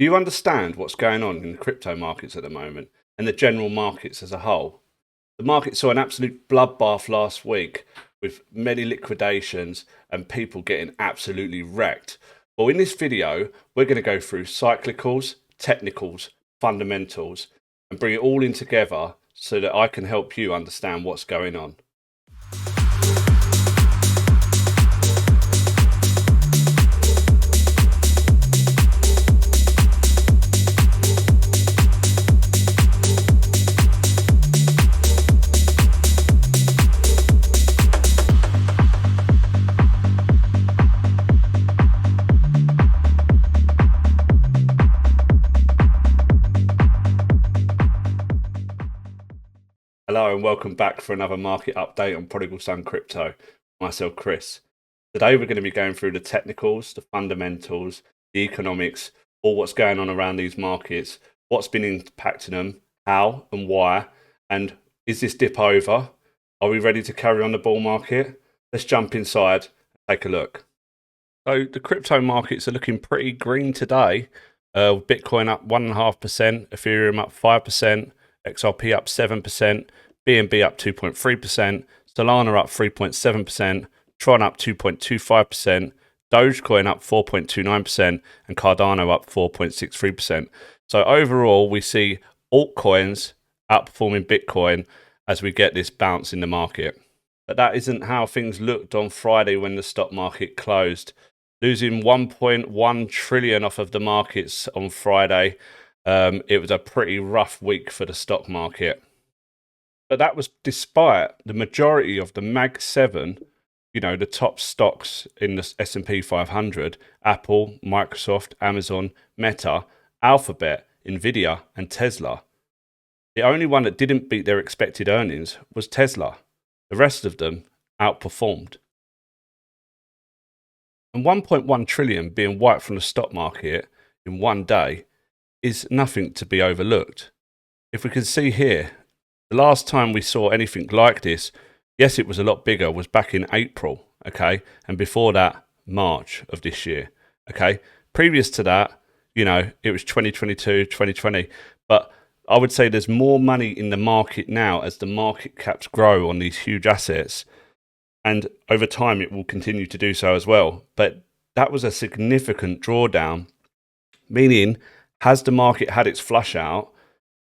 Do you understand what's going on in the crypto markets at the moment and the general markets as a whole? The market saw an absolute bloodbath last week with many liquidations and people getting absolutely wrecked. Well, in this video, we're going to go through cyclicals, technicals, fundamentals, and bring it all in together so that I can help you understand what's going on. Hello and welcome back for another market update on Prodigal Son Crypto. Myself, Chris. Today we're going to be going through the technicals, the fundamentals, the economics, all what's going on around these markets, what's been impacting them, how and why, and is this dip over? Are we ready to carry on the bull market? Let's jump inside and take a look. So the crypto markets are looking pretty green today. Bitcoin up 1.5%, Ethereum up 5%, XRP up 7%, BNB up 2.3%, Solana up 3.7%, Tron up 2.25%, Dogecoin up 4.29%, and Cardano up 4.63%. So overall, we see altcoins outperforming Bitcoin as we get this bounce in the market. But that isn't how things looked on Friday when the stock market closed. Losing 1.1 trillion off of the markets on Friday. It was a pretty rough week for the stock market. But that was despite the majority of the Mag 7, the top stocks in the S&P 500, Apple, Microsoft, Amazon, Meta, Alphabet, Nvidia, and Tesla. The only one that didn't beat their expected earnings was Tesla. The rest of them outperformed. And 1.1 trillion being wiped from the stock market in one day is nothing to be overlooked. If we can see here, the last time we saw anything like this, yes, it was a lot bigger, was back in April, okay? And before that, March of this year, okay? Previous to that, it was 2022, 2020. But I would say there's more money in the market now as the market caps grow on these huge assets. And over time, it will continue to do so as well. But that was a significant drawdown, meaning, has the market had its flush out,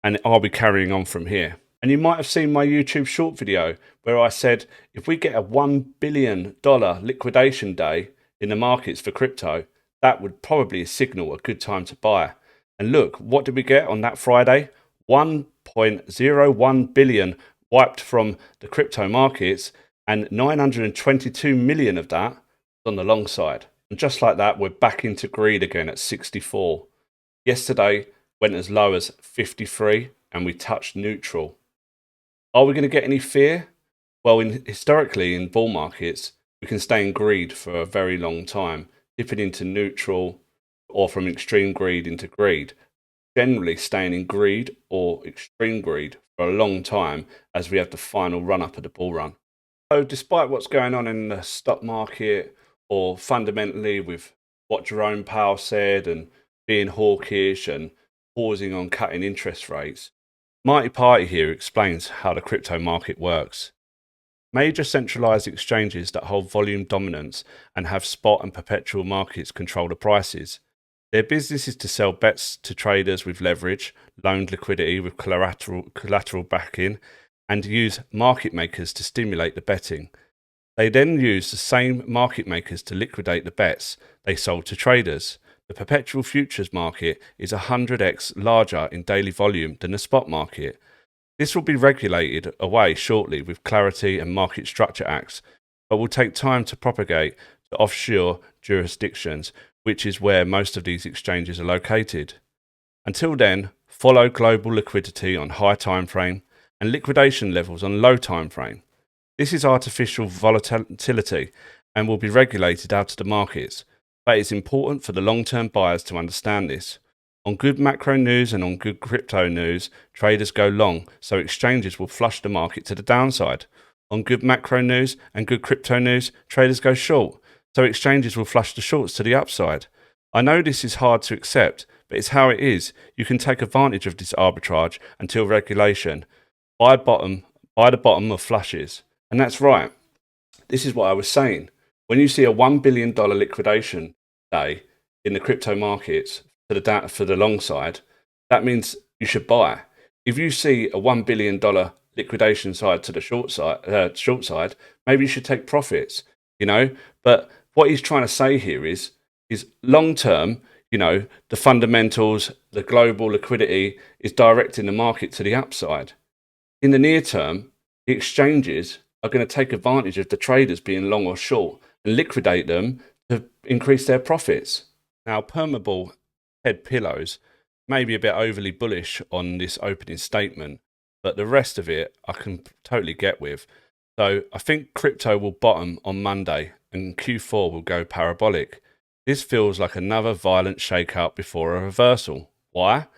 and are we carrying on from here? And you might have seen my YouTube short video where I said, if we get a $1 billion liquidation day in the markets for crypto, that would probably signal a good time to buy. And look, what did we get on that Friday? 1.01 billion wiped from the crypto markets, and 922 million of that on the long side. And just like that, we're back into greed again at 64. Yesterday went as low as 53 and we touched neutral. Are we going to get any fear? Well, historically in bull markets, we can stay in greed for a very long time, dipping into neutral or from extreme greed into greed. Generally staying in greed or extreme greed for a long time as we have the final run up of the bull run. So despite what's going on in the stock market, or fundamentally with what Jerome Powell said and being hawkish and pausing on cutting interest rates, Marty Party here explains how the crypto market works. Major centralized exchanges that hold volume dominance and have spot and perpetual markets control the prices. Their business is to sell bets to traders with leverage, loaned liquidity with collateral backing, and use market makers to stimulate the betting. They then use the same market makers to liquidate the bets they sold to traders. The perpetual futures market is 100x larger in daily volume than the spot market. This will be regulated away shortly with Clarity and Market Structure Acts, but will take time to propagate to offshore jurisdictions, which is where most of these exchanges are located. Until then, follow global liquidity on high time frame and liquidation levels on low time frame. This is artificial volatility and will be regulated out of the markets, but it's important for the long-term buyers to understand this. On good macro news and on good crypto news, traders go long, so exchanges will flush the market to the downside. On good macro news and good crypto news, traders go short, so exchanges will flush the shorts to the upside. I know this is hard to accept, but it's how it is. You can take advantage of this arbitrage until regulation. Buy the bottom of flushes. And that's right. This is what I was saying. When you see a $1 billion liquidation day in the crypto markets for the long side, that means you should buy. If you see a $1 billion liquidation side to the short side, maybe you should take profits, But what he's trying to say here is long term, the fundamentals, the global liquidity is directing the market to the upside. In the near term, the exchanges are going to take advantage of the traders being long or short and liquidate them to increase their profits. Now, permeable head pillows may be a bit overly bullish on this opening statement, but the rest of it I can totally get with. So I think crypto will bottom on Monday and Q4 will go parabolic. This feels like another violent shakeout before a reversal. Why?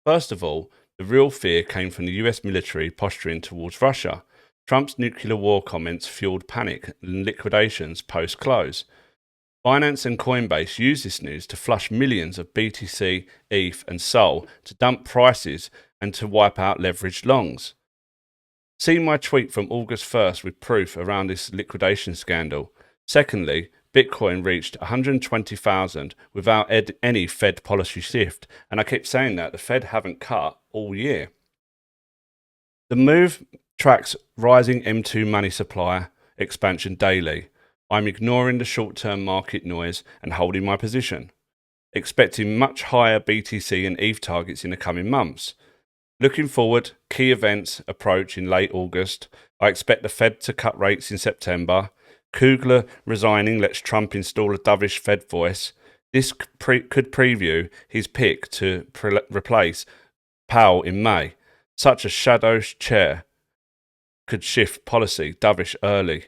First of all, the real fear came from the US military posturing towards Russia. Trump's nuclear war comments fueled panic and liquidations post-close. Binance and Coinbase used this news to flush millions of BTC, ETH and SOL to dump prices and to wipe out leveraged longs. See my tweet from August 1st with proof around this liquidation scandal. Secondly, Bitcoin reached 120,000 without any Fed policy shift, and I keep saying that the Fed haven't cut all year. The move tracks rising M2 money supply expansion daily. I'm ignoring the short-term market noise and holding my position, expecting much higher BTC and ETH targets in the coming months. Looking forward, key events approach in late August. I expect the Fed to cut rates in September. Kugler resigning lets Trump install a dovish Fed voice. This could preview his pick to replace Powell in May. Such a shadow chair could shift policy dovish early.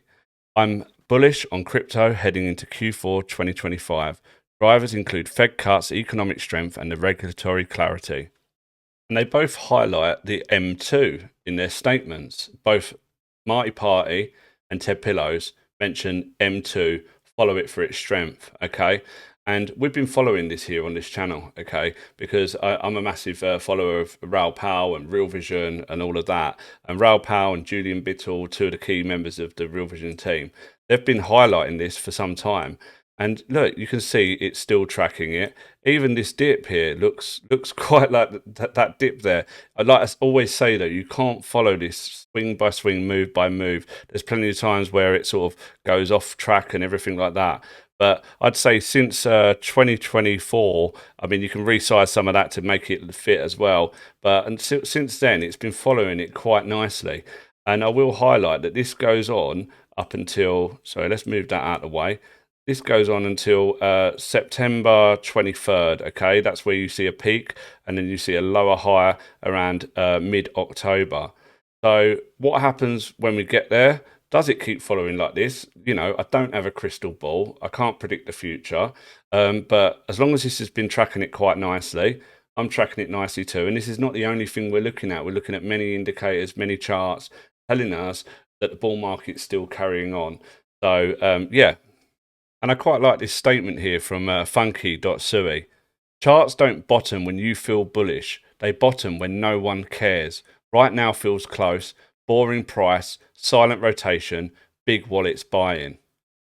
I'm bullish on crypto heading into Q4 2025. Drivers include Fed cuts, economic strength, and the regulatory clarity. And they both highlight the M2 in their statements. Both Marty Party and Ted Pillows mention M2, follow it for its strength, okay? And we've been following this here on this channel, okay? Because I'm a massive follower of Raoul Pal and Real Vision and all of that. And Raoul Pal and Julian Bittle, two of the key members of the Real Vision team, they've been highlighting this for some time. And look, you can see it's still tracking it. Even this dip here looks quite like that dip there. I'd like to always say that you can't follow this swing by swing, move by move. There's plenty of times where it sort of goes off track and everything like that. But I'd say since 2024, I mean, you can resize some of that to make it fit as well. But since then, it's been following it quite nicely. And I will highlight that this goes on up until, sorry, let's move that out of the way. This goes on until September 23rd, okay? That's where you see a peak, and then you see a lower high around mid-October. So what happens when we get there? Does it keep following like this? I don't have a crystal ball. I can't predict the future. But as long as this has been tracking it quite nicely, I'm tracking it nicely too. And this is not the only thing we're looking at. We're looking at many indicators, many charts, telling us that the bull market's still carrying on. So, yeah. And I quite like this statement here from funky.sui. Charts don't bottom when you feel bullish. They bottom when no one cares. Right now feels close. Boring price, silent rotation, big wallets buying.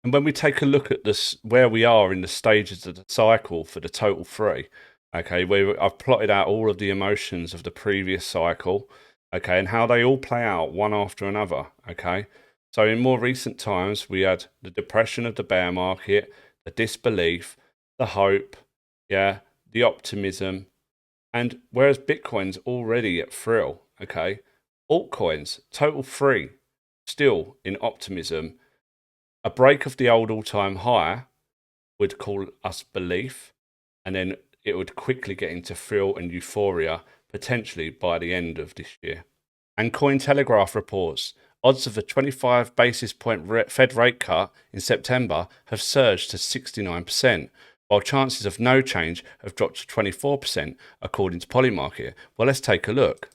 And when we take a look at this, where we are in the stages of the cycle for the total three, okay, where I've plotted out all of the emotions of the previous cycle, okay, and how they all play out one after another, okay. So in more recent times, we had the depression of the bear market, the disbelief, the hope, yeah, the optimism, and whereas Bitcoin's already at thrill, okay, altcoins, total three, still in optimism. A break of the old all-time high would call us belief, and then it would quickly get into thrill and euphoria, potentially by the end of this year. And Cointelegraph reports, odds of a 25 basis point Fed rate cut in September have surged to 69%, while chances of no change have dropped to 24%, according to Polymarket. Well, let's take a look.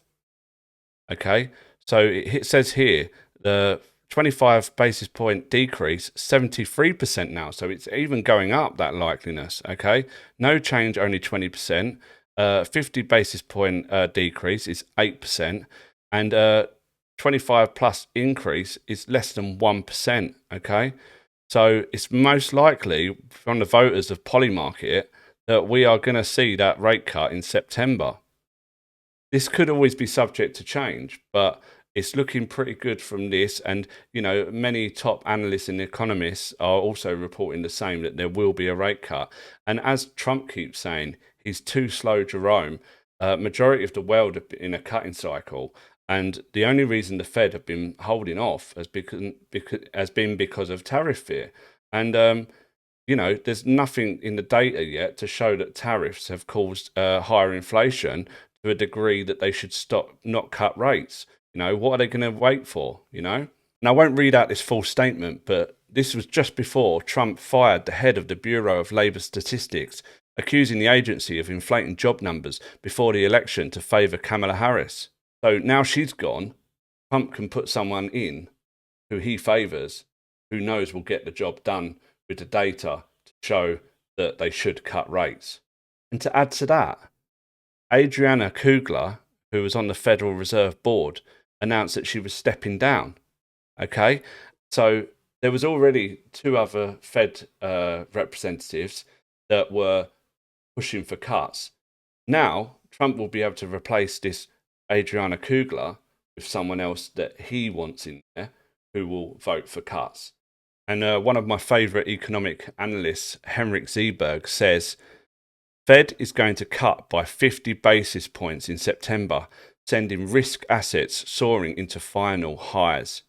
Okay, so it says here the 25 basis point decrease, 73% now. So it's even going up, that likeliness. Okay, no change, only 20%. 50 basis point decrease is 8%, and 25 plus increase is less than 1%. Okay, so it's most likely from the voters of Polymarket that we are going to see that rate cut in September. This could always be subject to change, but it's looking pretty good from this. And, you know, many top analysts and economists are also reporting the same, that there will be a rate cut. And as Trump keeps saying, he's too slow, Jerome. Majority of the world have been in a cutting cycle. And the only reason the Fed have been holding off has been because of tariff fear. And, you know, there's nothing in the data yet to show that tariffs have caused higher inflation to a degree that they should not cut rates. You know, what are they going to wait for, you know? And I won't read out this full statement, but this was just before Trump fired the head of the Bureau of Labor Statistics, accusing the agency of inflating job numbers before the election to favour Kamala Harris. So now she's gone, Trump can put someone in who he favours, who knows will get the job done with the data to show that they should cut rates. And to add to that, Adriana Kugler, who was on the Federal Reserve Board, announced that she was stepping down. Okay, so there was already two other Fed representatives that were pushing for cuts. Now, Trump will be able to replace this Adriana Kugler with someone else that he wants in there who will vote for cuts. And one of my favourite economic analysts, Henrik Zeberg, says, Fed is going to cut by 50 basis points in September, sending risk assets soaring into final highs.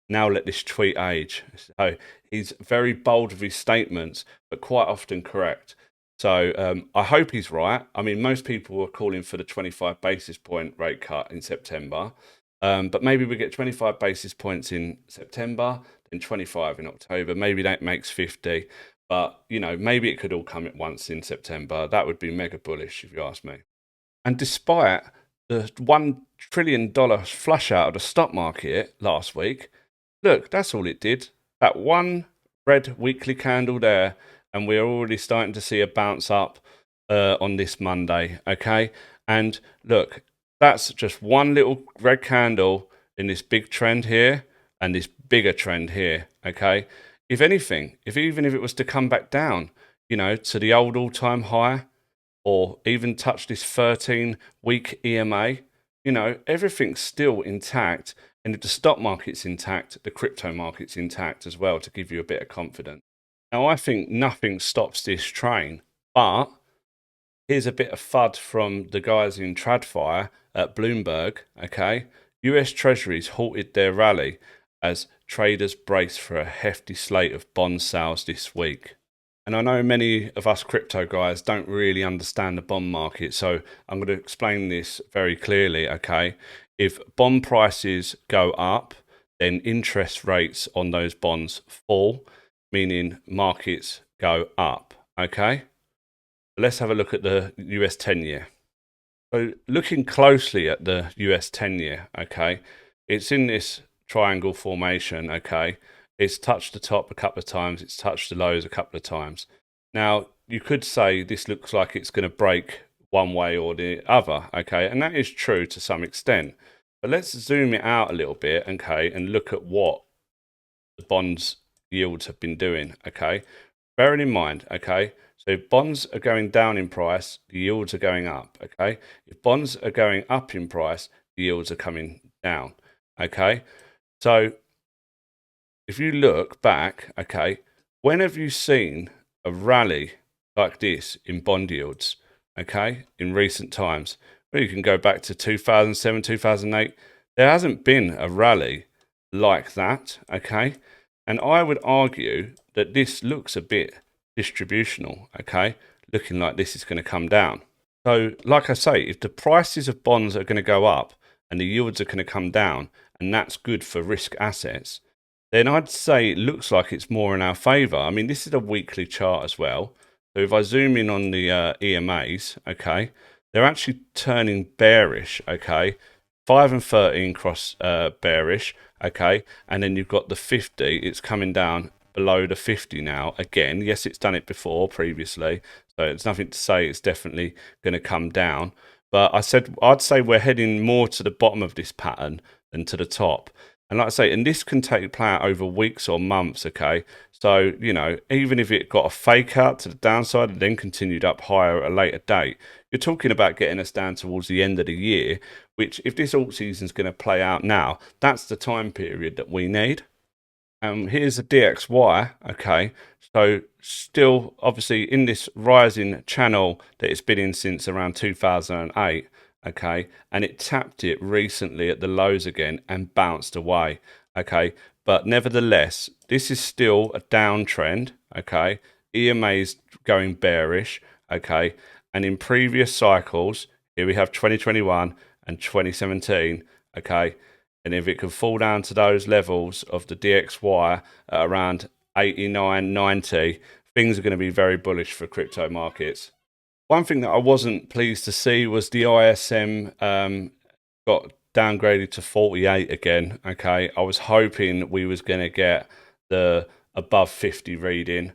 Now let this tweet age. So he's very bold with his statements, but quite often correct. So I hope he's right. I mean, most people were calling for the 25 basis point rate cut in September. But maybe we get 25 basis points in September, then 25 in October. Maybe that makes 50. But, you know, maybe it could all come at once in September. That would be mega bullish, if you ask me. And despite the $1 trillion flush out of the stock market last week, look, that's all it did. That one red weekly candle there, and we're already starting to see a bounce up on this Monday, okay? And look, that's just one little red candle in this big trend here and this bigger trend here, okay? If anything, even if it was to come back down, you know, to the old all-time high, or even touch this 13-week EMA, you know, everything's still intact. And if the stock market's intact, the crypto market's intact as well, to give you a bit of confidence. Now, I think nothing stops this train, but here's a bit of FUD from the guys in TradFire at Bloomberg, okay? US Treasuries halted their rally as traders brace for a hefty slate of bond sales this week. And I know many of us crypto guys don't really understand the bond market, so I'm going to explain this very clearly, okay? If bond prices go up, then interest rates on those bonds fall, meaning markets go up, okay? Let's have a look at the US 10-year. So looking closely at the US 10-year, okay, it's in this triangle formation, okay? It's touched the top a couple of times, it's touched the lows a couple of times. Now, you could say this looks like it's going to break one way or the other, okay? And that is true to some extent. But let's zoom it out a little bit, okay, and look at what the bonds yields have been doing, okay? Bearing in mind, okay, so if bonds are going down in price, the yields are going up, okay? If bonds are going up in price, the yields are coming down, okay? So if you look back, okay, when have you seen a rally like this in bond yields, okay, in recent times? Well, you can go back to 2007, 2008. There hasn't been a rally like that, okay? And I would argue that this looks a bit distributional, okay? Looking like this is going to come down. So, like I say, if the prices of bonds are going to go up and the yields are going to come down, and that's good for risk assets, then I'd say it looks like it's more in our favour. I mean, this is a weekly chart as well. So if I zoom in on the EMAs, okay, they're actually turning bearish, okay. 5 and 13 cross bearish, okay, and then you've got the 50. It's coming down below the 50 now again. Yes, it's done it before previously, So it's nothing to say it's definitely going to come down. But I'd say we're heading more to the bottom of this pattern than to the top. And like I say, and this can play out over weeks or months, okay? So, you know, even if it got a fake out to the downside and then continued up higher at a later date, you're talking about getting us down towards the end of the year, which if this alt season is going to play out now, that's the time period that we need. Here's the DXY, okay? So still obviously in this rising channel that it's been in since around 2008, okay? And it tapped it recently at the lows again and bounced away, okay? But nevertheless, this is still a downtrend, okay? EMA's going bearish, okay? And in previous cycles, here we have 2021 and 2017, okay? And if it can fall down to those levels of the DXY at around 89, 90, things are going to be very bullish for crypto markets. One thing that I wasn't pleased to see was the ISM got downgraded to 48 again. Okay, I was hoping we was going to get the above 50 reading,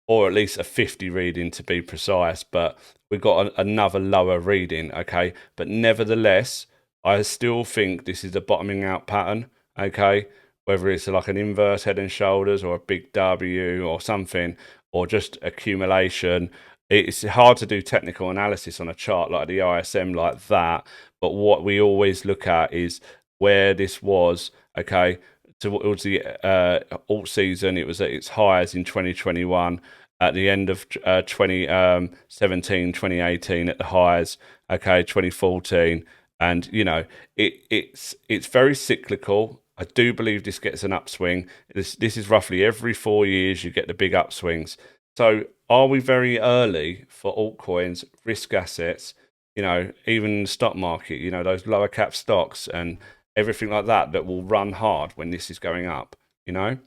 or at least a 50 reading to be precise, but we got another lower reading. Okay, but nevertheless, I still think this is a bottoming out pattern, okay? Whether it's like an inverse head and shoulders or a big W or something, or just accumulation. It's hard to do technical analysis on a chart like the ISM like that, but what we always look at is where this was, okay? Towards the alt season, it was at its highs in 2021, at the end of 2017, 2018 at the highs, okay, 2014. And you know, it's very cyclical. I do believe this gets an upswing. This is roughly every 4 years you get the big upswings. So are we very early for altcoins, risk assets, you know, even the stock market, you know, those lower cap stocks and everything like that that will run hard when this is going up, you know?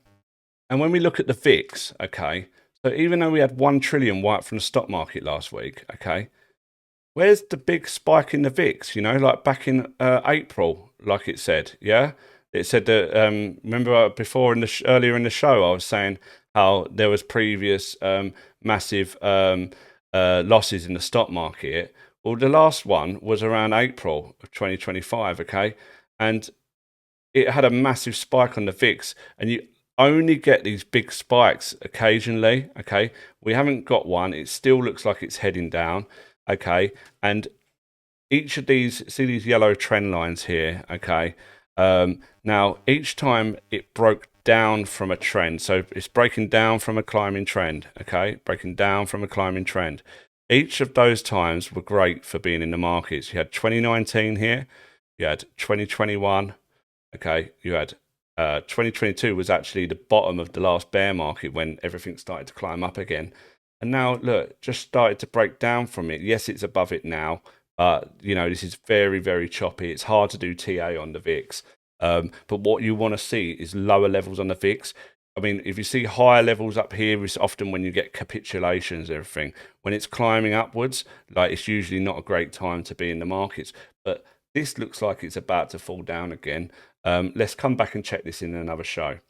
And when we look at the VIX, okay, so even though we had 1 trillion wiped from the stock market last week, okay, where's the big spike in the VIX? You know, like back in April, like it said, yeah? It said that, remember before earlier in the show, I was saying how there was previous massive losses in the stock market. Well, the last one was around April of 2025, okay? And it had a massive spike on the VIX, and you only get these big spikes occasionally, okay? We haven't got one. It still looks like it's heading down. Okay, and each of these, see these yellow trend lines here, okay? Now, each time it broke down from a trend, so it's breaking down from a climbing trend, okay? Breaking down from a climbing trend. Each of those times were great for being in the markets. You had 2019 here, you had 2021, okay? You had 2022 was actually the bottom of the last bear market when everything started to climb up again. And now, look, just started to break down from it. Yes, it's above it now, but, you know, this is very, very choppy. It's hard to do TA on the VIX. But what you want to see is lower levels on the VIX. I mean, if you see higher levels up here, it's often when you get capitulations and everything. When it's climbing upwards, like, it's usually not a great time to be in the markets. But this looks like it's about to fall down again. Let's come back and check this in another show.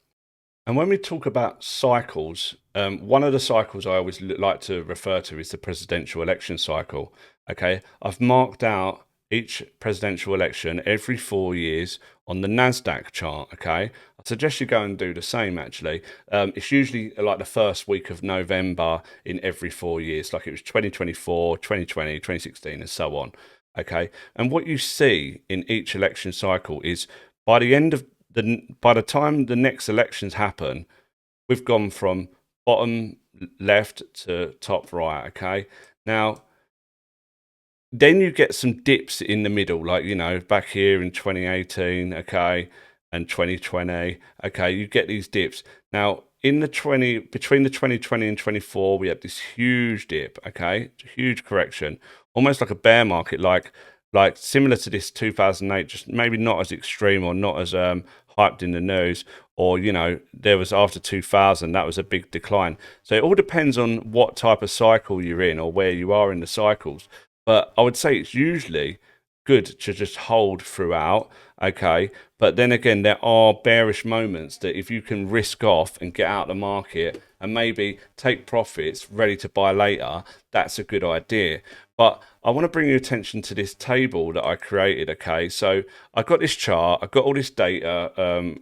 And when we talk about cycles, one of the cycles I always like to refer to is the presidential election cycle. Okay, I've marked out each presidential election every 4 years on the NASDAQ chart. Okay, I suggest you go and do the same. Actually, it's usually like the first week of November in every 4 years, like it was 2024, 2020, 2016, and so on. Okay, and what you see in each election cycle is by the time the next elections happen, we've gone from bottom left to top right, okay? Now, then you get some dips in the middle, like, you know, back here in 2018, okay, and 2020, okay, you get these dips. Now, between the 2020 and 24, we had this huge dip, okay, huge correction, almost like a bear market, like similar to this 2008, just maybe not as extreme or not as hyped in the news, or, you know, there was after 2000, that was a big decline. So it all depends on what type of cycle you're in or where you are in the cycles. But I would say it's usually good to just hold throughout, okay? But then again, there are bearish moments that if you can risk off and get out of the market and maybe take profits ready to buy later, that's a good idea. But I want to bring your attention to this table that I created, okay? So I got this chart, I got all this data,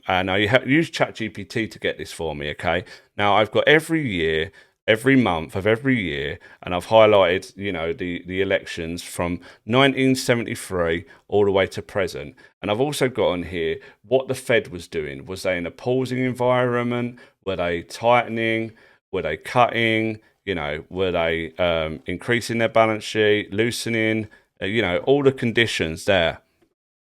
and I used ChatGPT to get this for me, okay? Now I've got every year, every month of every year, and I've highlighted, you know, the elections from 1973 all the way to present. And I've also got on here what the Fed was doing. Was they in a pausing environment? Were they tightening? Were they cutting? You know, were they increasing their balance sheet, loosening? You know, all the conditions there.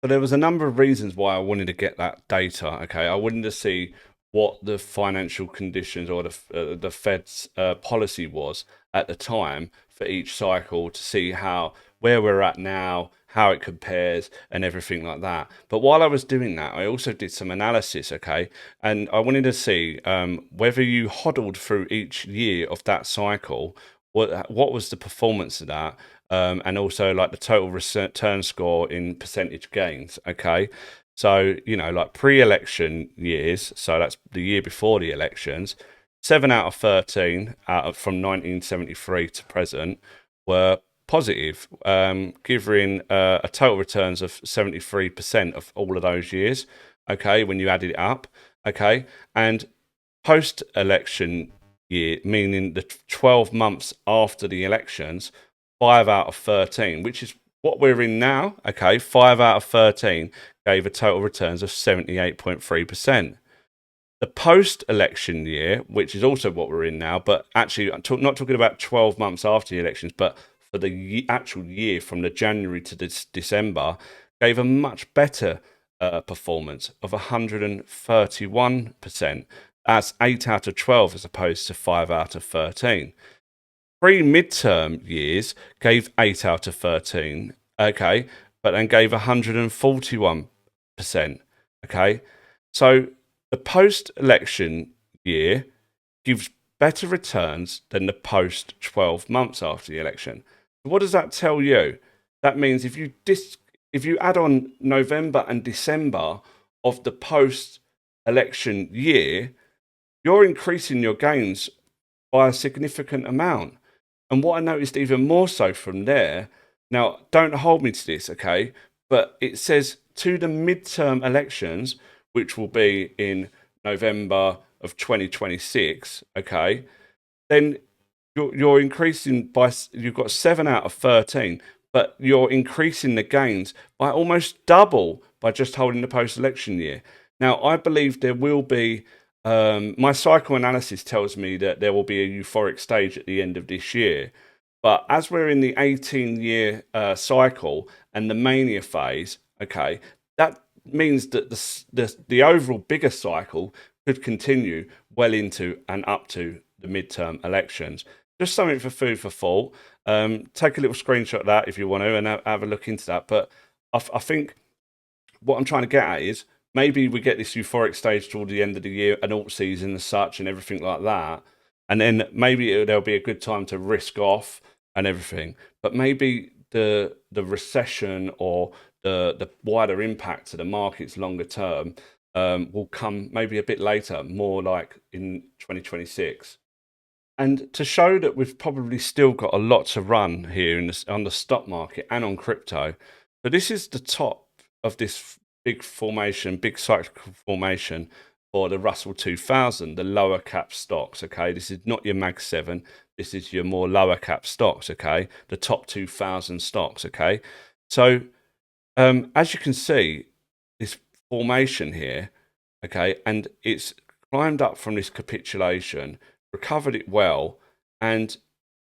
So there was a number of reasons why I wanted to get that data. Okay, I wanted to see what the financial conditions or the Fed's policy was at the time for each cycle, to see how where we're at now, how it compares, and everything like that. But while I was doing that, I also did some analysis, okay, and I wanted to see whether you hodled through each year of that cycle, what was the performance of that, and also like the total return score in percentage gains, okay. So, you know, like pre-election years, so that's the year before the elections, 7 out of 13 from 1973 to present were positive, giving a total returns of 73% of all of those years, okay, when you added it up, okay. And post-election year, meaning the 12 months after the elections, 5 out of 13, which is what we're in now, okay, 5 out of 13 gave a total returns of 78.3%. The post-election year, which is also what we're in now, but actually I'm not talking about 12 months after the elections, but for the actual year from the January to December, gave a much better performance of 131%. That's 8 out of 12 as opposed to 5 out of 13. Pre-midterm years gave 8 out of 13, okay, but then gave 141%, okay. So the post-election year gives better returns than the post 12 months after the election. What does that tell you? That means if you add on November and December of the post-election year, you're increasing your gains by a significant amount. And what I noticed even more so from there, now don't hold me to this, okay, but it says to the midterm elections, which will be in November of 2026, okay, then you're increasing by, you've got 7 out of 13, but you're increasing the gains by almost double by just holding the post-election year. Now, I believe there will be, my psychoanalysis tells me that there will be a euphoric stage at the end of this year. But as we're in the 18-year cycle and the mania phase, okay, that means that the overall bigger cycle could continue well into and up to the midterm elections. Just something for food for thought. Take a little screenshot of that if you want to and have a look into that. But I think what I'm trying to get at is maybe we get this euphoric stage toward the end of the year, an alt season as such and everything like that. And then maybe there'll be a good time to risk off and everything. But maybe the recession or the wider impact to the markets longer term will come maybe a bit later, more like in 2026. And to show that we've probably still got a lot to run here on the stock market and on crypto. So this is the top of this big formation, big cyclical formation for the Russell 2000, the lower cap stocks, okay? This is not your Mag 7. This is your more lower cap stocks, okay? The top 2000 stocks, okay? So as you can see, this formation here, okay, and it's climbed up from this capitulation, recovered it well, and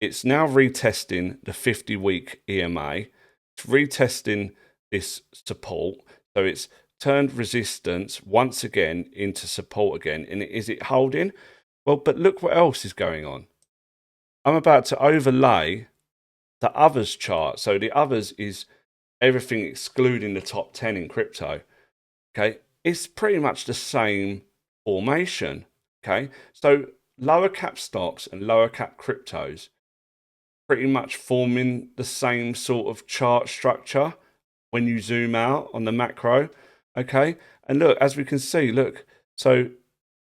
it's now retesting the 50-week EMA. It's retesting this support, so it's turned resistance once again into support again. And is it holding? Well, but look what else is going on. I'm about to overlay the others chart. So the others is everything excluding the top 10 in crypto. Okay, it's pretty much the same formation. Okay, so lower cap stocks and lower cap cryptos pretty much forming the same sort of chart structure. when you zoom out on the macro. Okay, and look, as we can see, look, so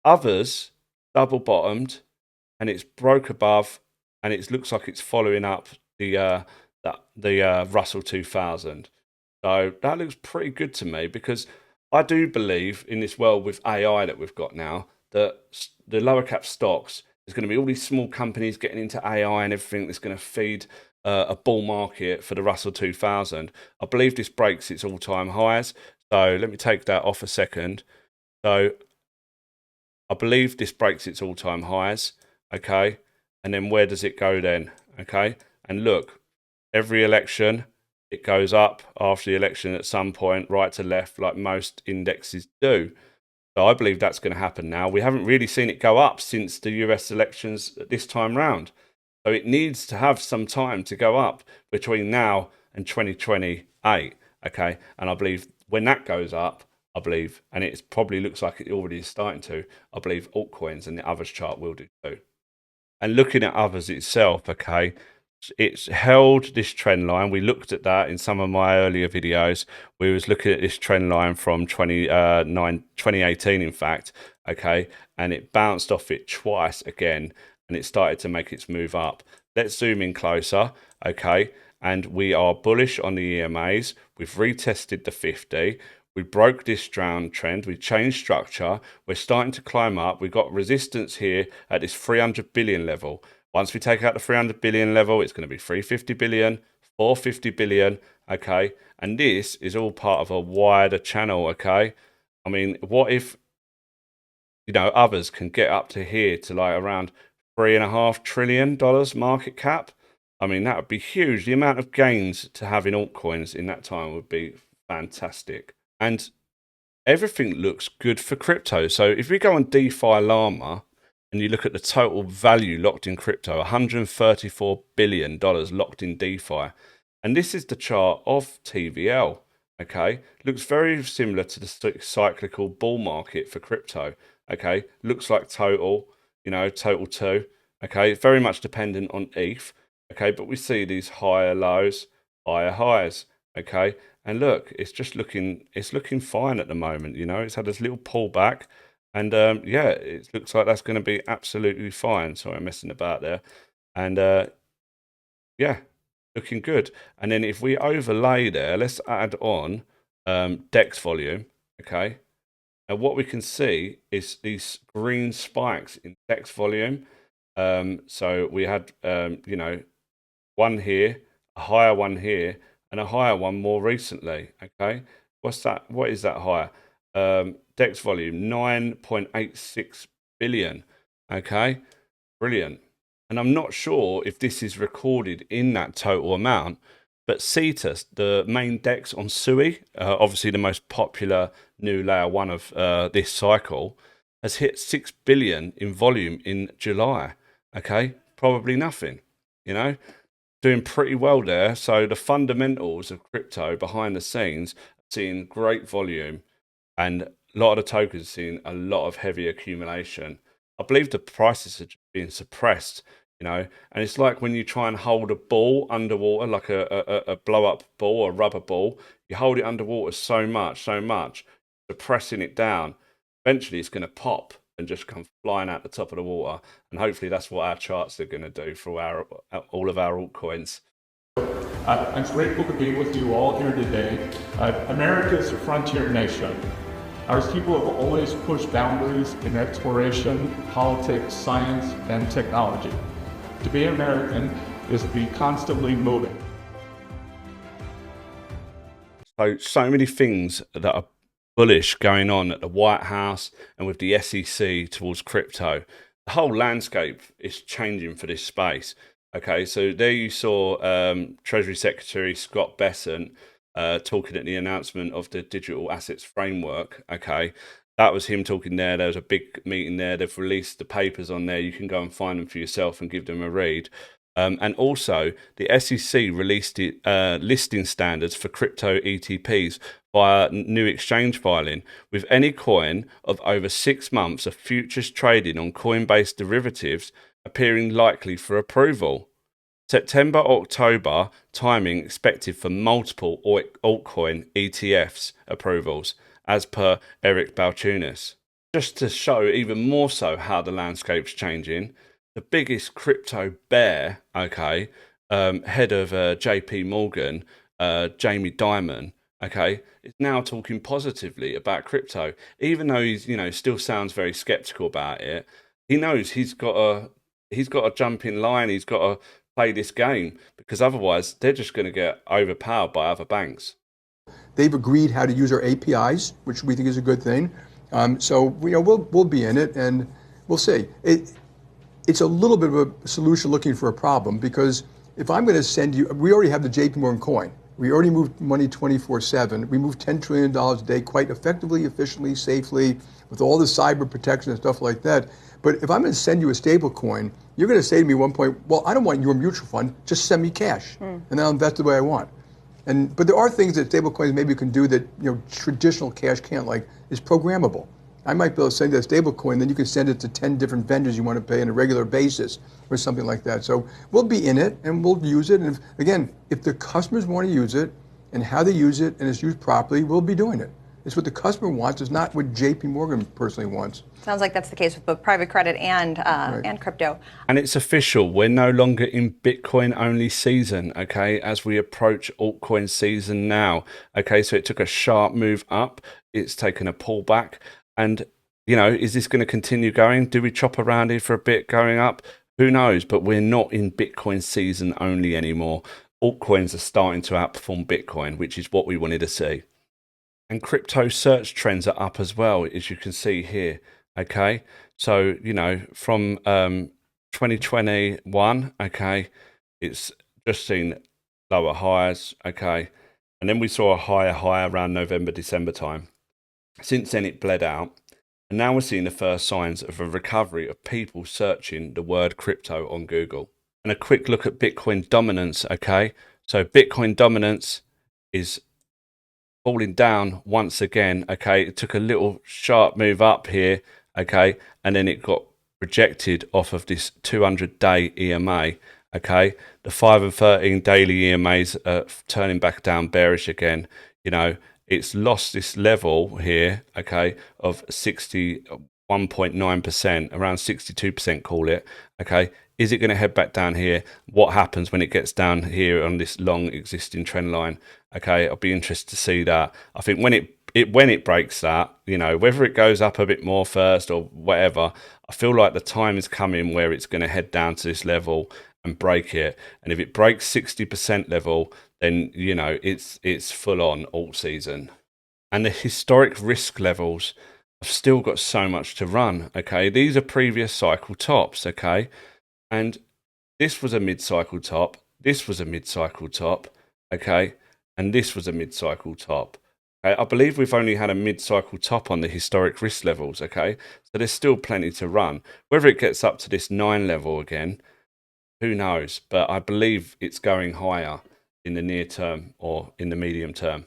others double bottomed and it's broke above, and it looks like it's following up the Russell 2000. So that looks pretty good to me, because I do believe in this world with AI that we've got now, that the lower cap stocks, there's going to be all these small companies getting into AI and everything that's going to feed a bull market for the Russell 2000. I believe this breaks its all-time highs. So let me take that off a second. So I believe this breaks its all-time highs. Okay. And then where does it go then? Okay. And look, every election, it goes up after the election at some point, right to left, like most indexes do. So I believe that's going to happen now. We haven't really seen it go up since the US elections this time round. So it needs to have some time to go up between now and 2028. Okay. And I believe when that goes up, I believe, and it probably looks like it already is starting to, I believe altcoins and the others chart will do too. And looking at others itself, okay, it's held this trend line. We looked at that in some of my earlier videos. We was looking at this trend line from 2018, in fact, okay, and it bounced off it twice again, and it started to make its move up. Let's zoom in closer, okay, and we are bullish on the EMAs. We've retested the 50. We broke this downtrend. We changed structure. We're starting to climb up. We've got resistance here at this 300 billion level. Once we take out the 300 billion level, it's going to be 350 billion, 450 billion, okay? And this is all part of a wider channel, okay? I mean, what if, you know, others can get up to here to like around $3.5 trillion market cap? I mean, that would be huge. The amount of gains to have in altcoins in that time would be fantastic. And everything looks good for crypto. So if we go on DeFi Llama and you look at the total value locked in crypto, $134 billion locked in DeFi. And this is the chart of TVL, okay? Looks very similar to the cyclical bull market for crypto, okay? Looks like total, you know, total 2, okay? Very much dependent on ETH, okay? But we see these higher lows, higher highs, okay? And look, it's looking fine at the moment, you know? It's had this little pullback. And yeah, it looks like that's going to be absolutely fine. Sorry, I'm messing about there. And yeah, looking good. And then if we overlay there, let's add on DEX volume, okay? And what we can see is these green spikes in DEX volume. So we had, you know, one here, a higher one here, and a higher one more recently, okay? What's that? What is that higher? DEX volume, 9.86 billion, okay? Brilliant. And I'm not sure if this is recorded in that total amount, but Cetus, the main DEX on Sui, obviously the most popular new layer one of this cycle, has hit 6 billion in volume in July, okay? Probably nothing, you know? Doing pretty well there. So the fundamentals of crypto behind the scenes are seeing great volume, and a lot of the tokens seeing a lot of heavy accumulation. I believe the prices are being suppressed, you know, and it's like when you try and hold a ball underwater, like a blow up ball or rubber ball, you hold it underwater so much, suppressing it down. Eventually it's going to pop and just come flying out the top of the water. And hopefully that's what our charts are going to do for all of our altcoins. I'm grateful to be with you all here today. America's a frontier nation. Our people have always pushed boundaries in exploration, politics, science, and technology. To be American is to be constantly moving. So many things that are bullish going on at the White House and with the SEC towards crypto. The whole landscape is changing for this space. Okay, so there you saw Treasury Secretary Scott Bessent talking at the announcement of the digital assets framework. Okay, that was him talking there. There was a big meeting there. They've released the papers on there. You can go and find them for yourself and give them a read. And also, the SEC released listing standards for crypto ETPs via new exchange filing, with any coin of over 6 months of futures trading on Coinbase derivatives appearing likely for approval. September, October timing expected for multiple altcoin ETFs approvals, as per Eric Balchunas. Just to show even more so how the landscape's changing, the biggest crypto bear, okay, head of JP Morgan, Jamie Dimon, okay, is now talking positively about crypto, even though he's, still sounds very skeptical about it. He knows he's got to jump in line. He's got to play this game, because otherwise they're just going to get overpowered by other banks. They've agreed how to use our APIs, which we think is a good thing. So we'll be in it, and we'll see. It's a little bit of a solution looking for a problem, because if I'm going to send you, we already have the JP Morgan coin. We already moved money 24/7. We moved $10 trillion a day quite effectively, efficiently, safely, with all the cyber protection and stuff like that. But if I'm going to send you a stable coin, you're going to say to me at one point, well, I don't want your mutual fund, just send me cash, and then I'll invest the way I want. But there are things that stable coins maybe can do that traditional cash can't, like is programmable. I might be able to send that stable coin, then you can send it to 10 different vendors you want to pay on a regular basis or something like that. So we'll be in it and we'll use it. And if the customers want to use it and how they use it and it's used properly, we'll be doing it. It's what the customer wants. It's not what JP Morgan personally wants. Sounds like that's the case with both private credit and crypto. And it's official. We're no longer in Bitcoin only season, okay, as we approach altcoin season now. Okay, so it took a sharp move up. It's taken a pullback. And, is this going to continue going? Do we chop around here for a bit going up? Who knows? But we're not in Bitcoin season only anymore. Altcoins are starting to outperform Bitcoin, which is what we wanted to see. And crypto search trends are up as well, as you can see here. Okay, so from 2021, okay, it's just seen lower highs, okay, and then we saw a higher high around November, December time. Since then it bled out, and now we're seeing the first signs of a recovery of people searching the word crypto on Google. And a quick look at Bitcoin dominance, okay, so Bitcoin dominance is falling down once again, okay. It took a little sharp move up here, okay, and then it got rejected off of this 200-day EMA, okay. The 5 and 13 daily EMAs are turning back down bearish again. It's lost this level here, okay, of 61.9%, around 62%, call it, okay. Is it going to head back down here? What happens when it gets down here on this long existing trend line? Okay, I'll be interested to see that. I think when it breaks that, whether it goes up a bit more first or whatever, I feel like the time is coming where it's going to head down to this level and break it. And if it breaks 60% level, then it's full on alt season. And the historic risk levels have still got so much to run. Okay, these are previous cycle tops. Okay. And this was a mid-cycle top, this was a mid-cycle top, okay, and this was a mid-cycle top. Okay? I believe we've only had a mid-cycle top on the historic risk levels, okay, so there's still plenty to run. Whether it gets up to this 9 level again, who knows, but I believe it's going higher in the near term or in the medium term.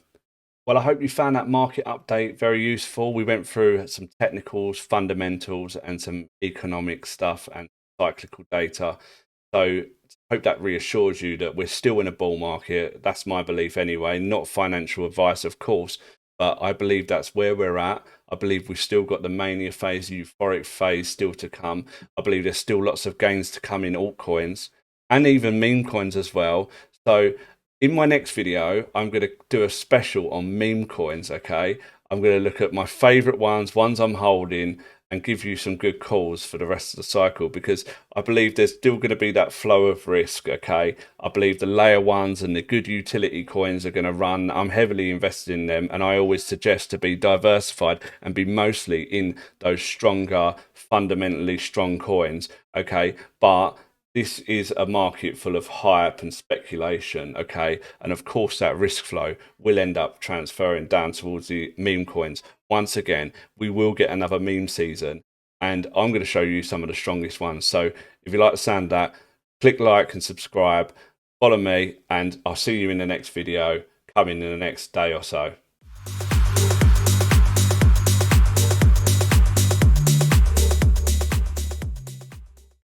Well, I hope you found that market update very useful. We went through some technicals, fundamentals, and some economic stuff and cyclical data. So hope that reassures you that we're still in a bull market. That's my belief anyway, not financial advice, of course, but I believe that's where we're at. I believe we've still got the mania phase, euphoric phase still to come. I believe there's still lots of gains to come in altcoins and even meme coins as well. So in my next video, I'm going to do a special on meme coins, okay? I'm going to look at my favorite ones I'm holding, and give you some good calls for the rest of the cycle, because I believe there's still going to be that flow of risk, okay? I believe the layer ones and the good utility coins are going to run. I'm heavily invested in them, and I always suggest to be diversified and be mostly in those stronger, fundamentally strong coins, okay? But this is a market full of hype and speculation, okay? And of course, that risk flow will end up transferring down towards the meme coins. Once again, we will get another meme season, and I'm going to show you some of the strongest ones. So if you like the sound of that, click like and subscribe, follow me, and I'll see you in the next video coming in the next day or so.